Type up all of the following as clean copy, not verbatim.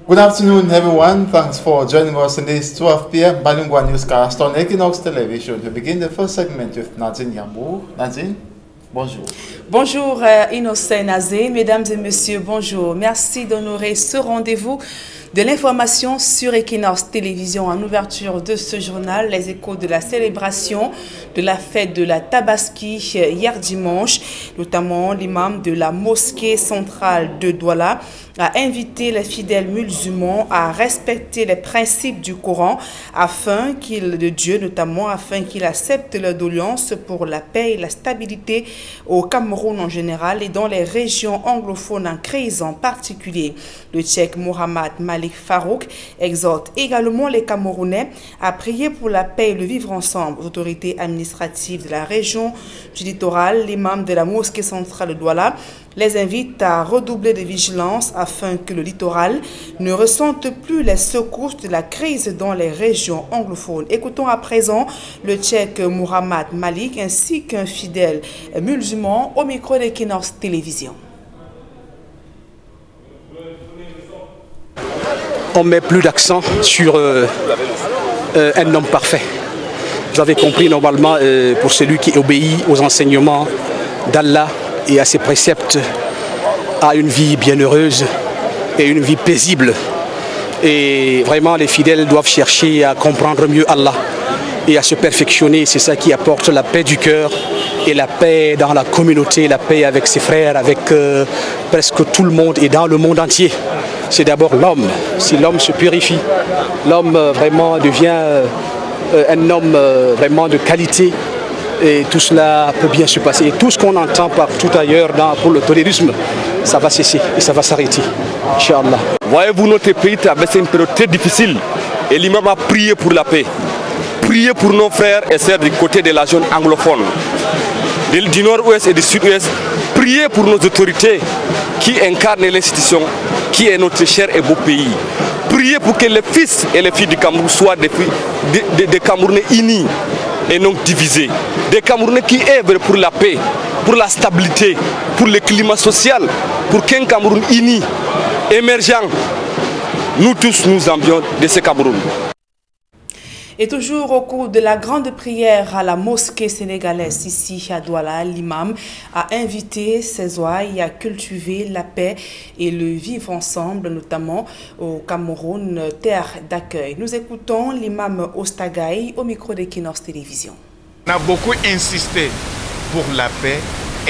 Good afternoon, everyone. Thanks for joining us in this 12 p.m. bilingual newscast on Equinox Television. We begin the first segment with Nadine Yambour. Nadine, bonjour. Bonjour Innocent Nazé, mesdames et messieurs, bonjour. Merci d'honorer ce rendez-vous de l'information sur Equinox Télévision. En ouverture de ce journal, les échos de la célébration de la fête de la Tabaski hier dimanche, notamment l'imam de la mosquée centrale de Douala a invité les fidèles musulmans à respecter les principes du Coran afin qu'ils acceptent leur doléance pour la paix et la stabilité au Cameroun en général et dans les régions anglophones en crise en particulier. Le Tchèque Mohamed Malik Farouk exhorte également les Camerounais à prier pour la paix et le vivre ensemble. Aux autorités administratives de la région du littoral, l'imam de la mosquée centrale de Douala les invite à redoubler de vigilance afin que le littoral ne ressente plus les secousses de la crise dans les régions anglophones. Écoutons à présent le Tchèque Mohamed Malik ainsi qu'un fidèle musulman au micro d'Equinox Télévision. On met plus d'accent sur un homme parfait. Vous avez compris, normalement, pour celui qui obéit aux enseignements d'Allah et à ses préceptes, a une vie bienheureuse et une vie paisible. Et vraiment, les fidèles doivent chercher à comprendre mieux Allah et à se perfectionner. C'est ça qui apporte la paix du cœur et la paix dans la communauté, la paix avec ses frères, avec presque tout le monde et dans le monde entier. C'est d'abord l'homme. Si l'homme se purifie, l'homme vraiment devient un homme vraiment de qualité. Et tout cela peut bien se passer. Et tout ce qu'on entend partout ailleurs pour le terrorisme, ça va cesser et ça va s'arrêter. Inch'Allah. Voyez-vous, notre pays traverse une période très difficile. Et l'imam a prié pour la paix. Prier pour nos frères et sœurs du côté de la zone anglophone, du nord-ouest et du sud-ouest. Prier pour nos autorités qui incarnent l'institution, qui est notre cher et beau pays. Prier pour que les fils et les filles du Cameroun soient des Camerounais unis et non divisés. Des Camerounais qui œuvrent pour la paix, pour la stabilité, pour le climat social, pour qu'un Cameroun uni, émergent. Nous tous, nous envions de ce Cameroun. Et toujours au cours de la grande prière à la mosquée sénégalaise ici à Douala, l'imam a invité ses ouailles à cultiver la paix et le vivre ensemble, notamment au Cameroun, terre d'accueil. Nous écoutons l'imam Ostagaï au micro d'Equinox Télévision. On a beaucoup insisté pour la paix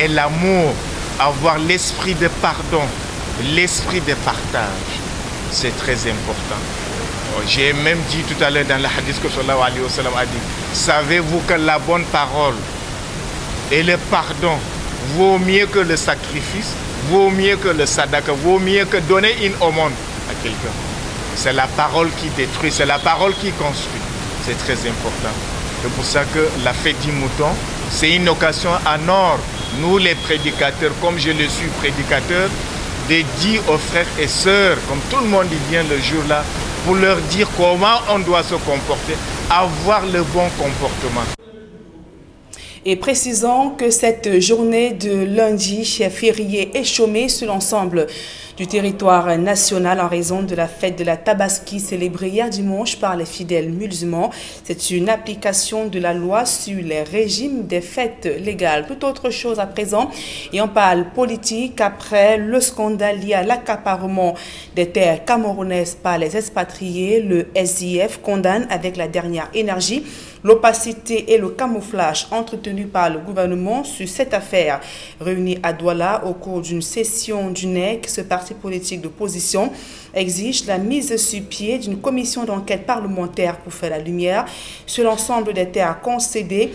et l'amour, avoir l'esprit de pardon, l'esprit de partage. C'est très important. J'ai même dit tout à l'heure dans le hadith que sallallahu alayhi wa sallam a dit, savez-vous que la bonne parole et le pardon vaut mieux que le sacrifice, vaut mieux que le sadaka, vaut mieux que donner une aumône à quelqu'un. C'est la parole qui détruit, c'est la parole qui construit. C'est très important. C'est pour ça que la fête du mouton, c'est une occasion en or. Nous les prédicateurs, comme je le suis prédicateur, de dire aux frères et sœurs, comme tout le monde y vient le jour-là, pour leur dire comment on doit se comporter, avoir le bon comportement. Et précisons que cette journée de lundi férié est chômée sur l'ensemble du territoire national en raison de la fête de la Tabaski célébrée hier dimanche par les fidèles musulmans. C'est une application de la loi sur les régimes des fêtes légales. Tout autre chose à présent, et on parle politique après le scandale lié à l'accaparement des terres camerounaises par les expatriés. Le SIF condamne avec la dernière énergie l'opacité et le camouflage entretenus par le gouvernement sur cette affaire. Réunis à Douala au cours d'une session du NEC, ce parti politique d'opposition exige la mise sur pied d'une commission d'enquête parlementaire pour faire la lumière sur l'ensemble des terres concédées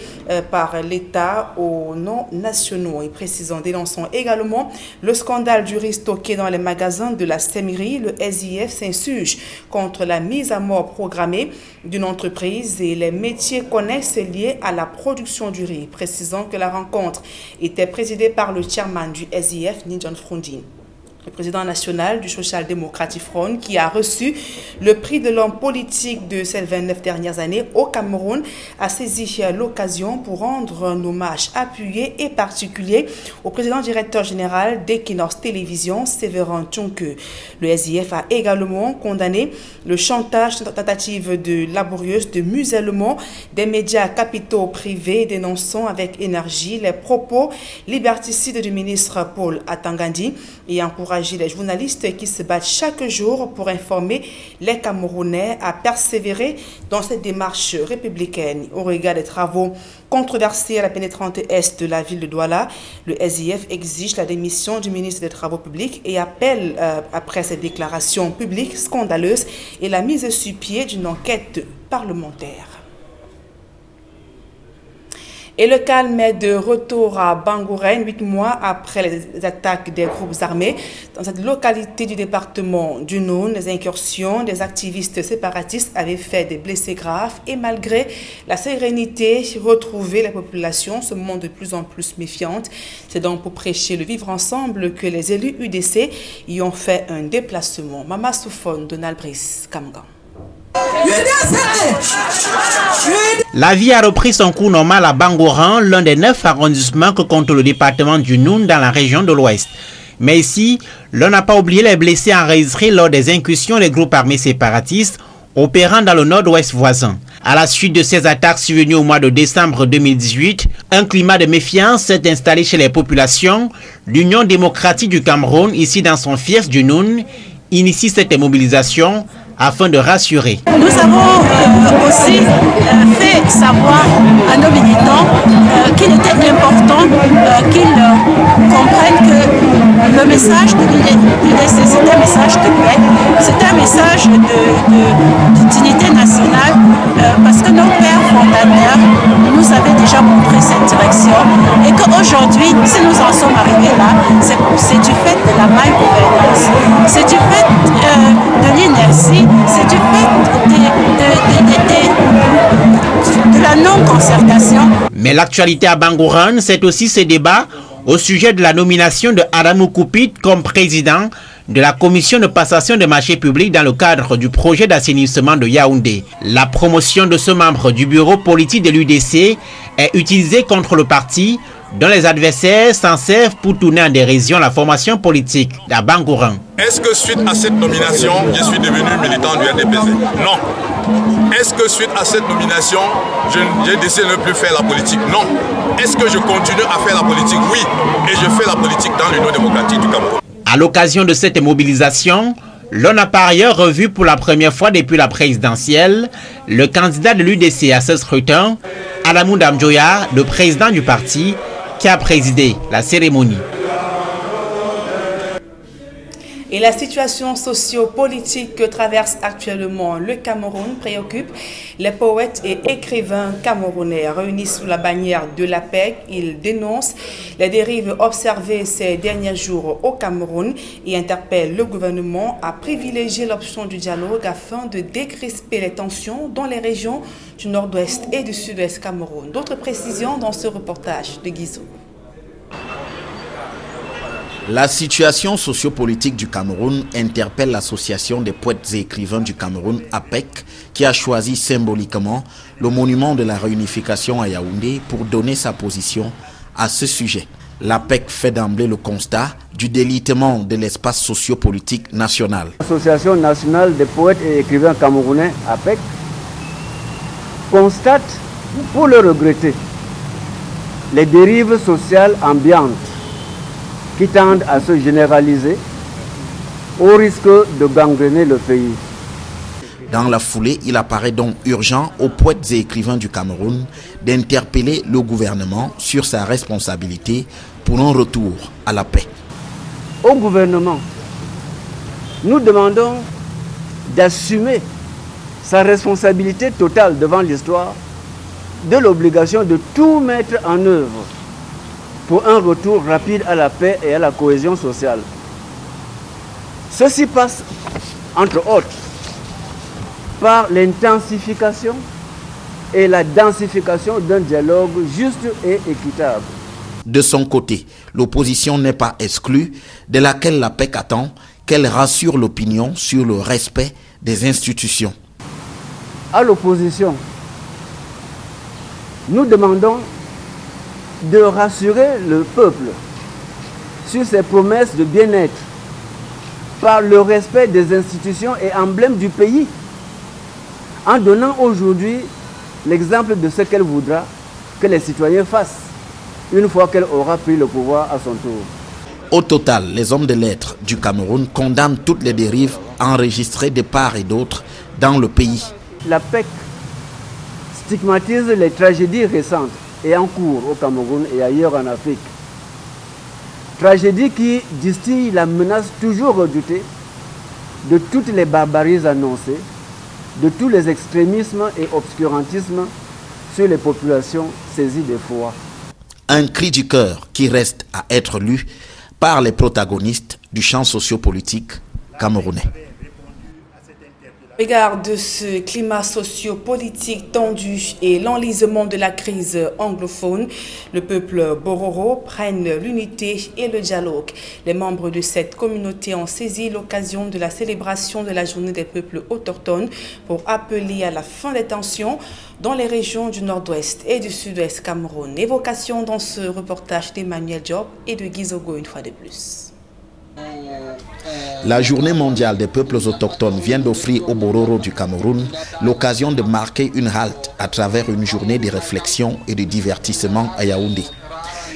par l'État aux non-nationaux. Et précisant, dénonçant également le scandale du riz stocké dans les magasins de la Sémérie. Le SIF s'insurge contre la mise à mort programmée d'une entreprise et les métiers connexes liés à la production du riz. Précisant que la rencontre était présidée par le chairman du SIF, Nidjon Frondine. Le président national du Social Democratic Front, qui a reçu le prix de l'homme politique de ces 29 dernières années au Cameroun, a saisi l'occasion pour rendre un hommage appuyé et particulier au président directeur général d'Equinox Télévision, Séverin Tchonke. Le SIF a également condamné le chantage, tentative de laborieuse de musellement des médias capitaux privés, dénonçant avec énergie les propos liberticides du ministre Paul Atangandi et encouragé les journalistes qui se battent chaque jour pour informer les Camerounais à persévérer dans cette démarche républicaine. Au regard des travaux controversés à la pénétrante est de la ville de Douala, le SIF exige la démission du ministre des Travaux publics et appelle, après cette déclaration publique scandaleuse, et la mise sur pied d'une enquête parlementaire. Et le calme est de retour à Bangourène, 8 mois après les attaques des groupes armés. Dans cette localité du département du Noun, les incursions des activistes séparatistes avaient fait des blessés graves. Et malgré la sérénité retrouvée, la population se montre de plus en plus méfiante. C'est donc pour prêcher le vivre ensemble que les élus UDC y ont fait un déplacement. Mama Soufone, Donald Brice, Kamgan. La vie a repris son cours normal à Bangoran, l'un des 9 arrondissements que compte le département du Noun dans la région de l'Ouest. Mais ici, l'on n'a pas oublié les blessés enregistrés lors des incursions des groupes armés séparatistes opérant dans le nord-ouest voisin. À la suite de ces attaques survenues au mois de décembre 2018, un climat de méfiance s'est installé chez les populations. L'Union démocratique du Cameroun, ici dans son fief du Noun, initie cette mobilisation afin de rassurer. Nous avons aussi fait savoir à nos militants qu'il était important qu'ils comprennent que le message de l'UDC, c'est un message de paix, c'est un message d'unité nationale, parce que nos pères fondateurs nous avaient déjà montré cette direction et qu'aujourd'hui, si nous en sommes arrivés là, c'est du fait de la mal-gouvernance, c'est du fait de l'inertie, c'est du fait de la non-concertation. Mais l'actualité à Bangourène, c'est aussi ce débat au sujet de la nomination de Adamou Koupit comme président de la commission de passation des marchés publics dans le cadre du projet d'assainissement de Yaoundé. La promotion de ce membre du bureau politique de l'UDC est utilisée contre le parti, dont les adversaires s'en servent pour tourner en dérision la formation politique d'Abangourène. Est-ce que suite à cette nomination, je suis devenu militant du RDPC? Non. Est-ce que suite à cette nomination, j'ai décidé de ne plus faire la politique? Non. Est-ce que je continue à faire la politique? Oui. Et je fais la politique dans l'Union démocratique du Cameroun. À l'occasion de cette mobilisation, l'on a par ailleurs revu pour la première fois depuis la présidentielle le candidat de l'UDC à ce scrutin, Adamou Damjoya, le président du parti, qui a présidé la cérémonie. Et la situation socio-politique que traverse actuellement le Cameroun préoccupe les poètes et écrivains camerounais. Réunis sous la bannière de l'APEC, ils dénoncent les dérives observées ces derniers jours au Cameroun et interpellent le gouvernement à privilégier l'option du dialogue afin de décrisper les tensions dans les régions du nord-ouest et du sud-ouest Cameroun. D'autres précisions dans ce reportage de Guizou. La situation sociopolitique du Cameroun interpelle l'association des poètes et écrivains du Cameroun, APEC, qui a choisi symboliquement le monument de la réunification à Yaoundé pour donner sa position à ce sujet. L'APEC fait d'emblée le constat du délitement de l'espace sociopolitique national. L'Association nationale des poètes et écrivains camerounais, APEC, constate, pour le regretter, les dérives sociales ambiantes qui tendent à se généraliser au risque de gangréner le pays. Dans la foulée, il apparaît donc urgent aux poètes et écrivains du Cameroun d'interpeller le gouvernement sur sa responsabilité pour un retour à la paix. Au gouvernement, nous demandons d'assumer sa responsabilité totale devant l'histoire, de l'obligation de tout mettre en œuvre pour un retour rapide à la paix et à la cohésion sociale. Ceci passe, entre autres, par l'intensification et la densification d'un dialogue juste et équitable. De son côté, l'opposition n'est pas exclue, de laquelle la PEC attend qu'elle rassure l'opinion sur le respect des institutions. À l'opposition, nous demandons de rassurer le peuple sur ses promesses de bien-être par le respect des institutions et emblèmes du pays, en donnant aujourd'hui l'exemple de ce qu'elle voudra que les citoyens fassent une fois qu'elle aura pris le pouvoir à son tour. Au total, les hommes de lettres du Cameroun condamnent toutes les dérives enregistrées de part et d'autre dans le pays. La PEC stigmatise les tragédies récentes et en cours au Cameroun et ailleurs en Afrique. Tragédie qui distille la menace toujours redoutée de toutes les barbaries annoncées, de tous les extrémismes et obscurantismes sur les populations saisies d'effroi. Un cri du cœur qui reste à être lu par les protagonistes du champ sociopolitique camerounais. Au regard de ce climat socio-politique tendu et l'enlisement de la crise anglophone, le peuple Bororo prenne l'unité et le dialogue. Les membres de cette communauté ont saisi l'occasion de la célébration de la journée des peuples autochtones pour appeler à la fin des tensions dans les régions du nord-ouest et du sud-ouest Cameroun. Évocation dans ce reportage d'Emmanuel Diop et de Gizogo une fois de plus. La journée mondiale des peuples autochtones vient d'offrir aux Bororo du Cameroun l'occasion de marquer une halte à travers une journée de réflexion et de divertissement à Yaoundé.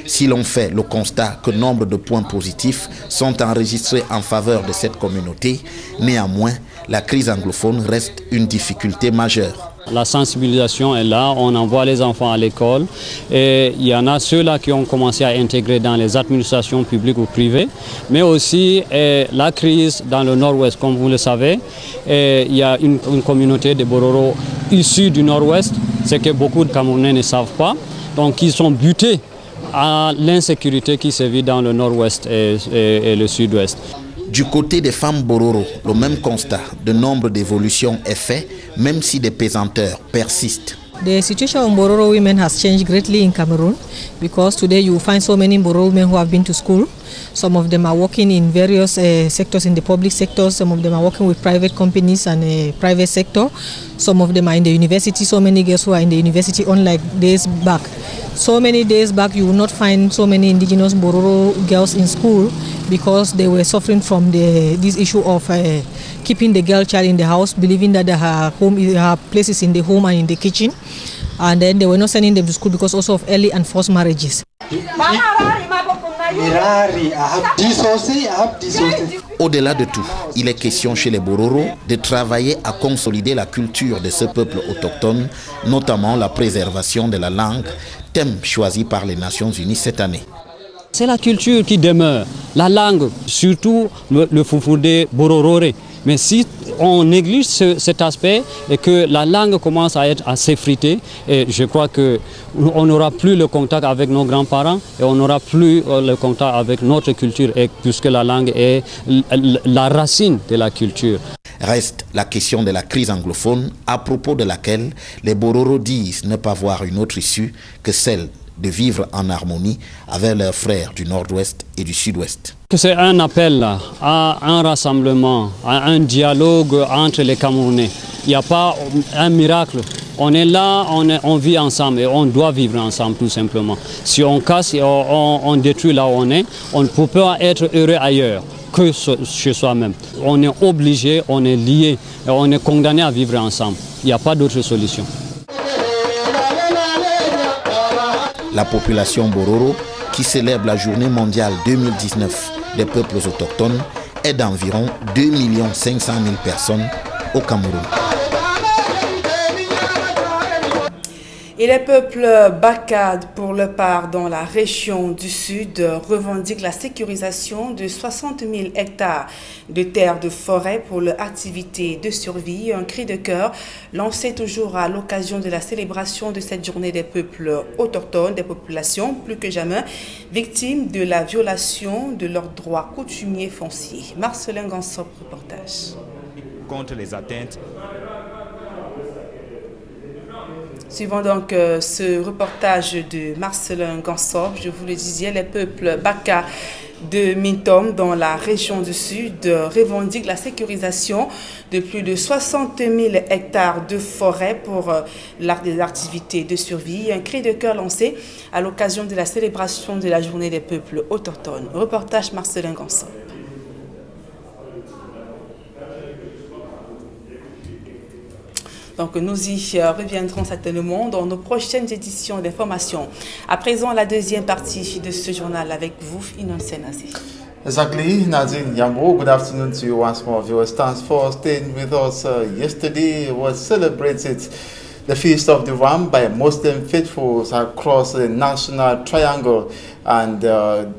Si l'on fait le constat que nombre de points positifs sont enregistrés en faveur de cette communauté, néanmoins, la crise anglophone reste une difficulté majeure. La sensibilisation est là, on envoie les enfants à l'école et il y en a ceux-là qui ont commencé à intégrer dans les administrations publiques ou privées, mais aussi la crise dans le nord-ouest, comme vous le savez, il y a une communauté de Bororo issue du nord-ouest, ce que beaucoup de Camerounais ne savent pas, donc ils sont butés à l'insécurité qui sévit dans le nord-ouest et le sud-ouest. Du côté des femmes Bororo, le même constat de nombre d'évolutions est fait, même si des pesanteurs persistent. The situation of Bororo women has changed greatly in Cameroon because today you find so many Bororo women who have been to school. Some of them are working in various sectors in the public sector. Some of them are working with private companies and private sector. Some of them are in the university. So many girls who are in the university, unlike days back. So many days back, you will not find so many indigenous Bororo girls in school because they were suffering from this issue of keeping the girl child in the house, believing that her place is in the home and in the kitchen. And then they were not sending them to school because also of early and forced marriages. Au-delà de tout, il est question chez les Bororo de travailler à consolider la culture de ce peuple autochtone, notamment la préservation de la langue, thème choisi par les Nations Unies cette année. C'est la culture qui demeure, la langue, surtout le Fufudé Borororé. Mais si on néglige cet aspect et que la langue commence à être assez s'effriter, et je crois qu'on n'aura plus le contact avec nos grands-parents et on n'aura plus le contact avec notre culture, puisque la langue est la racine de la culture. Reste la question de la crise anglophone, à propos de laquelle les Bororo disent ne pas voir une autre issue que celle de vivre en harmonie avec leurs frères du nord-ouest et du sud-ouest. C'est un appel à un rassemblement, à un dialogue entre les Camerounais. Il n'y a pas un miracle. On est là, on vit ensemble et on doit vivre ensemble tout simplement. Si on casse et on détruit là où on ne peut pas être heureux ailleurs que chez soi-même. On est obligé, on est lié et on est condamné à vivre ensemble. Il n'y a pas d'autre solution. La population Bororo, qui célèbre la journée mondiale 2019 des peuples autochtones, est d'environ 2 500 000 personnes au Cameroun. Et les peuples Baka, pour leur part dans la région du Sud, revendiquent la sécurisation de 60 000 hectares de terres de forêt pour leur activité de survie. Un cri de cœur lancé toujours à l'occasion de la célébration de cette journée des peuples autochtones, des populations plus que jamais victimes de la violation de leurs droits coutumiers fonciers. Marcelin Gansop, reportage. Contre les atteintes Suivant donc ce reportage de Marcelin Gansop, je vous le disais, les peuples Baka de Mintom dans la région du Sud revendiquent la sécurisation de plus de 60 000 hectares de forêt pour des activités de survie. Un cri de cœur lancé à l'occasion de la célébration de la journée des peuples autochtones. Reportage Marcelin Gansop. Donc nous y reviendrons certainement dans nos prochaines éditions d'information. À présent, la deuxième partie de ce journal avec vous, Innocent Nazé. Exactly, Nadine Yambo, good afternoon to you once more. Viewers, thanks for staying with us. Yesterday was celebrated the Feast of the Ram by Muslim faithfuls across the National Triangle, and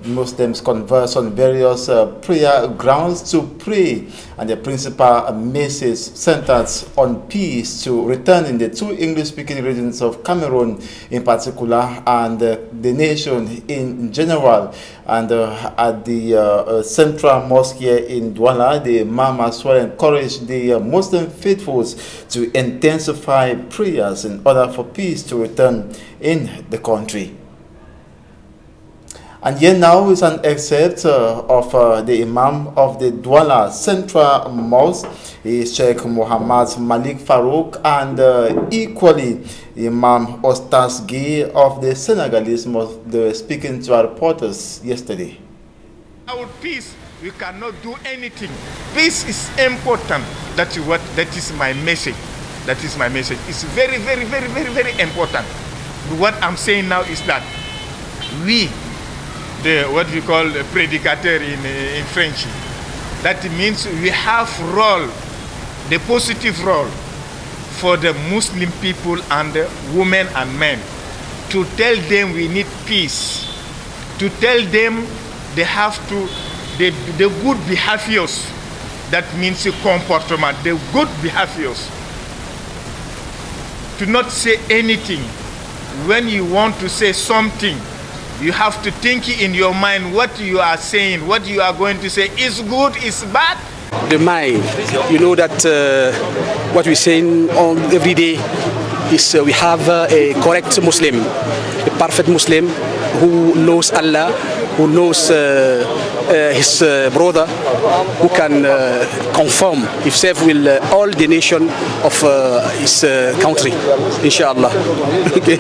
Muslims converse on various prayer grounds to pray, and the principal message centered on peace to return in the two English-speaking regions of Cameroon in particular, and the nation in general. And at the Central Mosque here in Douala, the Imam as well encouraged the Muslim faithfuls to intensify prayers in order for peace to return in the country. And here now is an excerpt of the Imam of the Douala Central Mosque, Sheikh Muhammad Malik Farouk, and equally Imam Ostas Gueye of the Senegalese Mosque. They were speaking to our reporters yesterday. Without peace, we cannot do anything. Peace is important. That is my message. That is my message. It's very, very, very, very, very important. What I'm saying now is that we, what we call a prédicateur in French, that means we have role, the positive role for the Muslim people and the women and men, to tell them we need peace, to tell them they have to, the good behaviors, that means comportement, the good behaviors, to not say anything. When you want to say something, you have to think in your mind what you are saying, what you are going to say is good, is bad. The mind, you know that what we're saying every day is we have a correct Muslim, a perfect Muslim who knows Allah, who knows his brother, who can conform himself with all the nation of his country, inshallah. Okay.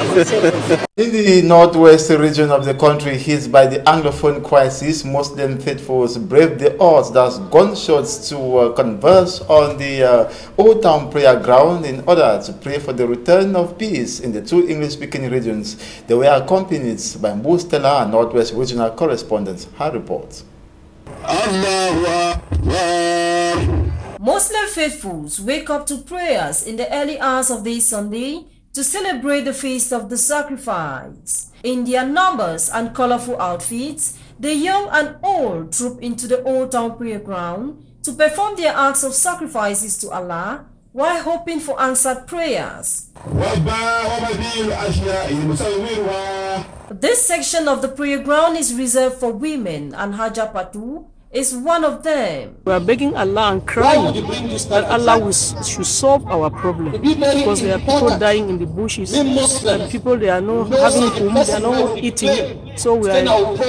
In the northwest region of the country hit by the Anglophone crisis, Muslim faithfuls braved the odds as gunshots to converse on the Old Town prayer ground in order to pray for the return of peace in the two English-speaking regions. They were accompanied by Mustela and Northwest Regional Correspondent. Her report. Muslim faithfuls wake up to prayers in the early hours of this Sunday to celebrate the feast of the sacrifice. In their numbers and colorful outfits, the young and old troop into the Old Town prayer ground to perform their acts of sacrifices to Allah while hoping for answered prayers. This section of the prayer ground is reserved for women, and Haja Patu is one of them. We are begging Allah and crying that Allah should solve our problem, because there are people dying in the bushes, and people, they are not having food, they are not eating, so we are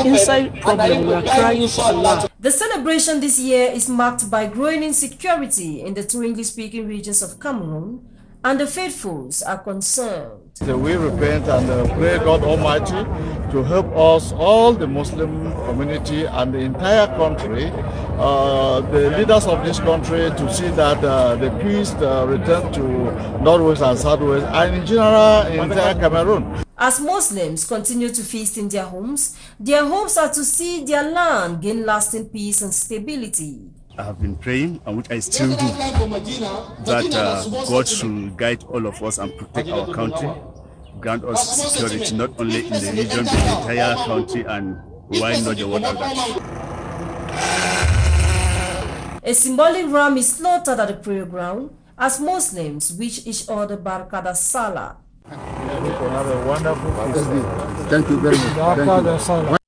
inside problem. We are crying for Allah. The celebration this year is marked by growing insecurity in the two English-speaking regions of Cameroon, and the faithfuls are concerned. So we repent and pray God Almighty to help us, all the Muslim community and the entire country, the leaders of this country, to see that the peace return to Northwest and Southwest, and in general in entire Cameroon. As Muslims continue to feast in their hopes are to see their land gain lasting peace and stability. I have been praying, and which I still do, that God should guide all of us and protect our country, grant us security not only in the region but the entire country, and why not the world over. A symbolic ram is slaughtered at the prayer ground as Muslims wish each other Barakada Salah. Have a wonderful feast. Thank you very much.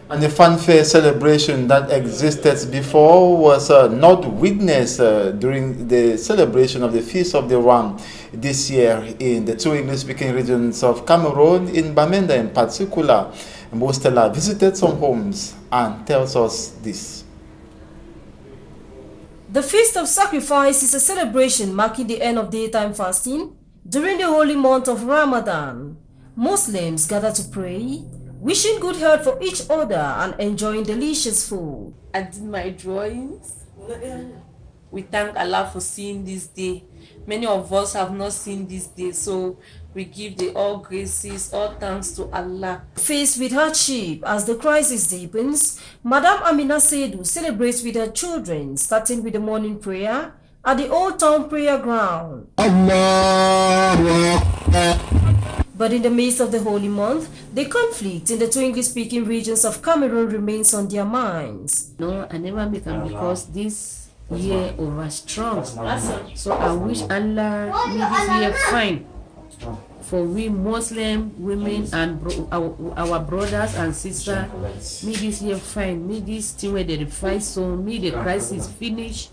And the fanfare celebration that existed before was not witnessed during the celebration of the Feast of the Ram this year in the two English-speaking regions of Cameroon, in Bamenda in particular. Mostella visited some homes and tells us this. The Feast of Sacrifice is a celebration marking the end of daytime fasting during the holy month of Ramadan. Muslims gather to pray, wishing good health for each other and enjoying delicious food. I did my drawings. We thank Allah for seeing this day. Many of us have not seen this day, so we give the all graces, all thanks to Allah. Faced with hardship as the crisis deepens, Madam Amina Seydou celebrates with her children, starting with the morning prayer at the Old Town Prayer Ground. But in the midst of the holy month, the conflict in the two English-speaking regions of Cameroon remains on their minds. No, I never make them because this year over strong. So I wish Allah make this year fine for we Muslim women and our brothers and sisters. Make this year fine. Make this thing where they fight so me the crisis finish.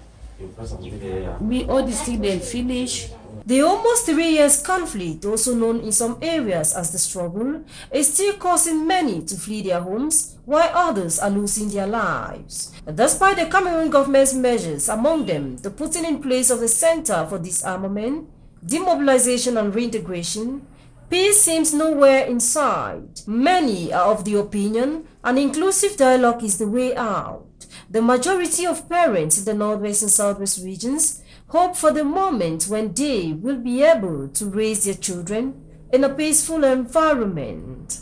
Me all these things then finish. The almost 3 years conflict, also known in some areas as the struggle, is still causing many to flee their homes, while others are losing their lives. Despite the Cameroon government's measures, among them the putting in place of the Center for Disarmament, Demobilization and Reintegration, peace seems nowhere in sight. Many are of the opinion an inclusive dialogue is the way out. The majority of parents in the Northwest and Southwest regions hope for the moment when they will be able to raise their children in a peaceful environment.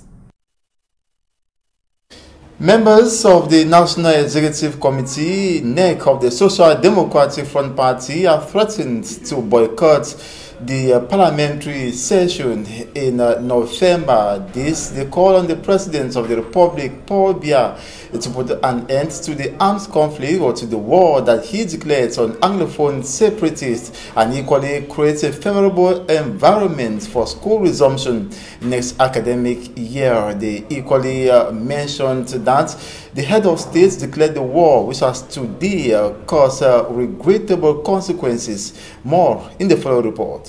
Members of the National Executive Committee, NEC of the Social Democratic Front Party, have threatened to boycott the parliamentary session in November. They call on the President of the Republic, Paul Biya, to put an end to the armed conflict or to the war that he declares on Anglophone separatists and equally create a favorable environment for school resumption next academic year. They equally mentioned that the head of state declared the war, which has today caused regrettable consequences. More in the following report.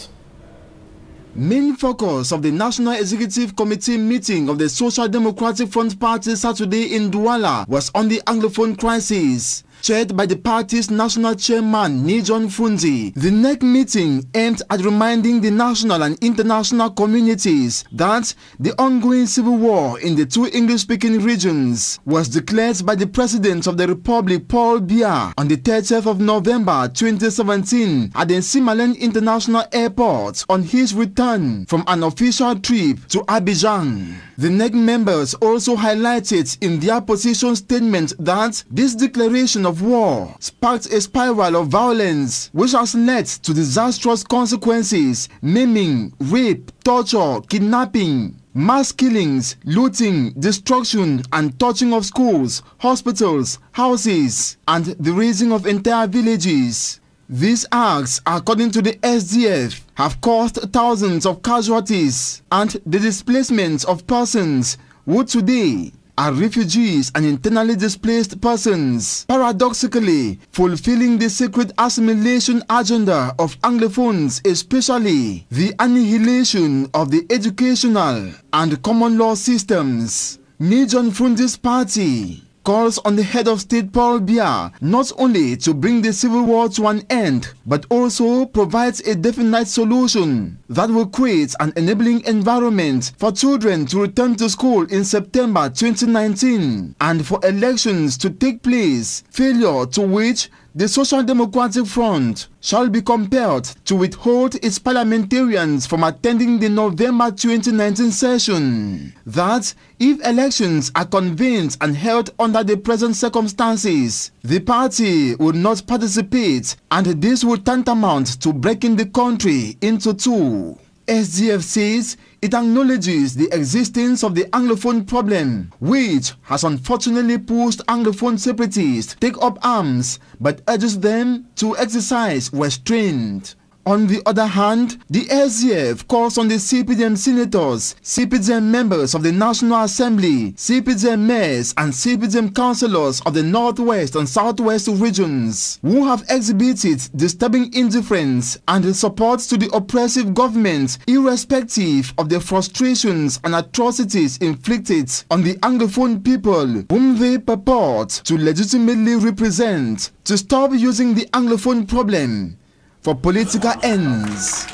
Main focus of the National Executive Committee meeting of the Social Democratic Front Party Saturday in Douala was on the Anglophone crisis. Chaired by the party's national chairman, Nijon Funzi, the NEC meeting aimed at reminding the national and international communities that the ongoing civil war in the two English-speaking regions was declared by the President of the Republic, Paul Biya, on the 30th of November 2017 at the Nsimalen International Airport on his return from an official trip to Abidjan. The NEC members also highlighted in their position statement that this declaration of war sparked a spiral of violence which has led to disastrous consequences: maiming, rape, torture, kidnapping, mass killings, looting, destruction and torching of schools, hospitals, houses, and the razing of entire villages. These acts, according to the SDF, have caused thousands of casualties and the displacement of persons who today are refugees and internally displaced persons, paradoxically fulfilling the sacred assimilation agenda of Anglophones, especially the annihilation of the educational and common law systems. Nijon Funzi's party calls on the head of state Paul Biya not only to bring the civil war to an end, but also provides a definite solution that will create an enabling environment for children to return to school in September 2019 and for elections to take place, failure to which the Social Democratic Front shall be compelled to withhold its parliamentarians from attending the November 2019 session. That if elections are convened and held under the present circumstances, the party will not participate, and this will tantamount to breaking the country into two. SDF says it acknowledges the existence of the Anglophone problem, which has unfortunately pushed Anglophone separatists to take up arms, but urges them to exercise restraint. On the other hand, the SDF calls on the CPDM senators, CPDM members of the National Assembly, CPDM mayors and CPDM councillors of the Northwest and Southwest regions who have exhibited disturbing indifference and support to the oppressive government irrespective of the frustrations and atrocities inflicted on the Anglophone people whom they purport to legitimately represent, to stop using the Anglophone problem for political ends.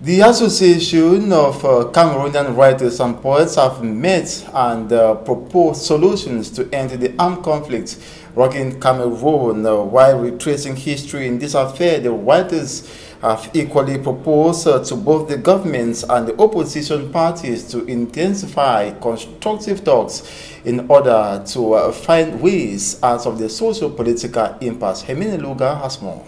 The Association of Cameroonian Writers and Poets have met and proposed solutions to end the armed conflict rocking Cameroon. While retracing history in this affair, the writers have equally proposed to both the governments and the opposition parties to intensify constructive talks in order to find ways out of the socio-political impasse. Hemine Luga has more.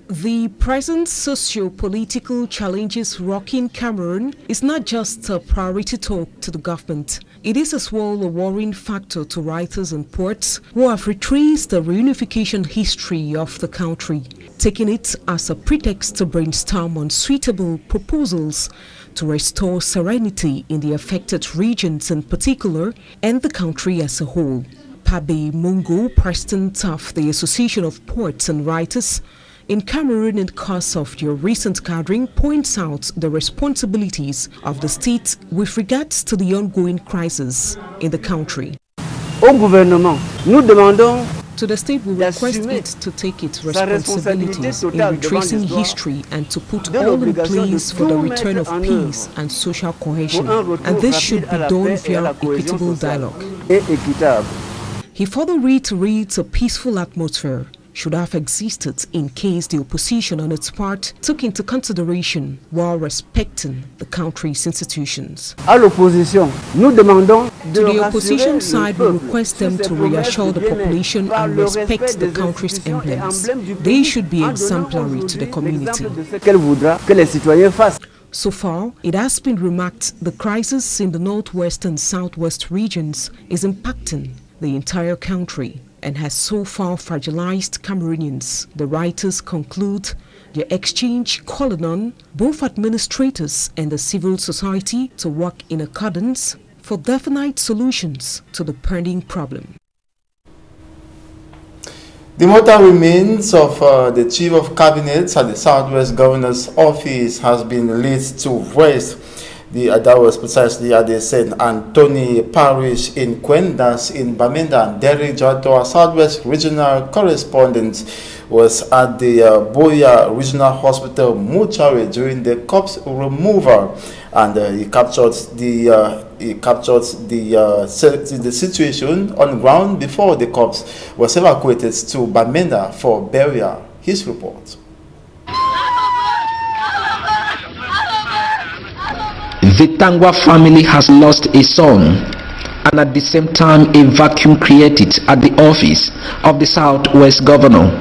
The present socio-political challenges rocking Cameroon is not just a priority talk to the government. It is as well a worrying factor to writers and poets who have retraced the reunification history of the country, taking it as a pretext to brainstorm on suitable proposals to restore serenity in the affected regions in particular and the country as a whole. Pabe Mungo, president of the Association of Poets and Writers in Cameroon in the course of your recent gathering, points out the responsibilities of the state with regards to the ongoing crisis in the country. Au gouvernement, nous demandons to the state, we request it to take its responsibilities in retracing history and to put all in place for the return of peace and social cohesion, and this should be done via equitable dialogue. He further reiterates a peaceful atmosphere should have existed in case the opposition on its part took into consideration while respecting the country's institutions. À l'opposition, nous demandons to the opposition side, we request them to reassure the population and respect the country's emblems. They should be exemplary to the community. So far, it has been remarked the crisis in the northwest and southwest regions is impacting the entire country and has so far fragilized Cameroonians. The writers conclude the exchange calling on both administrators and the civil society to work in accordance for definite solutions to the pending problem. The mortal remains of the Chief of Cabinet at the Southwest Governor's Office has been released to rest. That was precisely at the St. Anthony Parish in Kwendas in Bamenda. And Derek Jato, our Southwest Regional Correspondent, was at the Boya Regional Hospital mortuary during the corpse removal, and he captured the situation on ground before the corpse was evacuated to Bamenda for burial. His report. The Tangwa family has lost a son, and at the same time a vacuum created at the office of the Southwest Governor.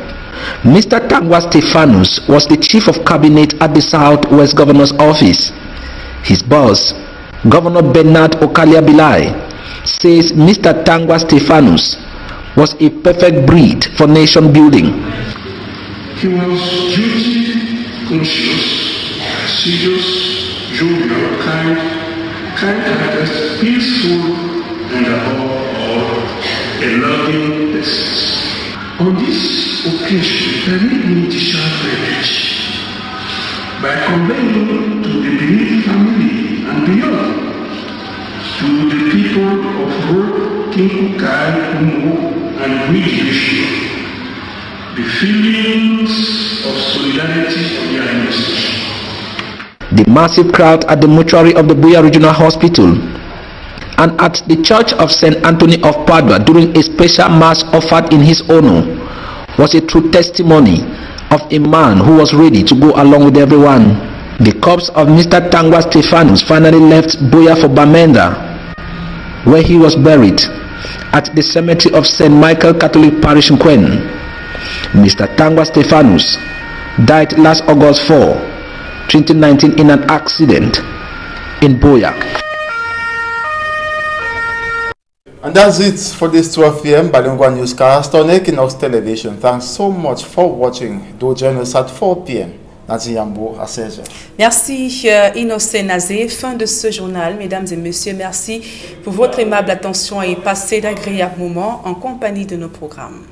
Mr. Tangwa Stephanus was the Chief of Cabinet at the Southwest Governor's Office. His boss, Governor Bernard Okalia Bilai, says Mr. Tangwa Stephanus was a perfect breed for nation building. He was duty conscious, serious, jovial, kind-hearted, peaceful, and above all, a loving person. On this occasion, permit me to share credit by conveying to the Benin family and beyond, to the people of Road, Kinkukai, Umo, and Wikivision, the feelings of solidarity of the administration. The massive crowd at the mortuary of the Buea Regional Hospital and at the Church of St. Anthony of Padua during a special mass offered in his honor was a true testimony of a man who was ready to go along with everyone. The corpse of Mr. Tangwa Stephanus finally left Buea for Bamenda, where he was buried at the cemetery of St. Michael Catholic Parish in Kwen. Mr. Tangwa Stephanus died last August 4, 2019 in an accident in Buea. And that's it for this 12 p.m. bilingual newscast on Equinox Television. Thanks so much for watching. Do join us at 4 p.m. Yambo à 16h. Merci Innocent Nazé. Fin de ce journal. Mesdames et messieurs, merci pour votre aimable attention et passez d'agréables moments en compagnie de nos programmes.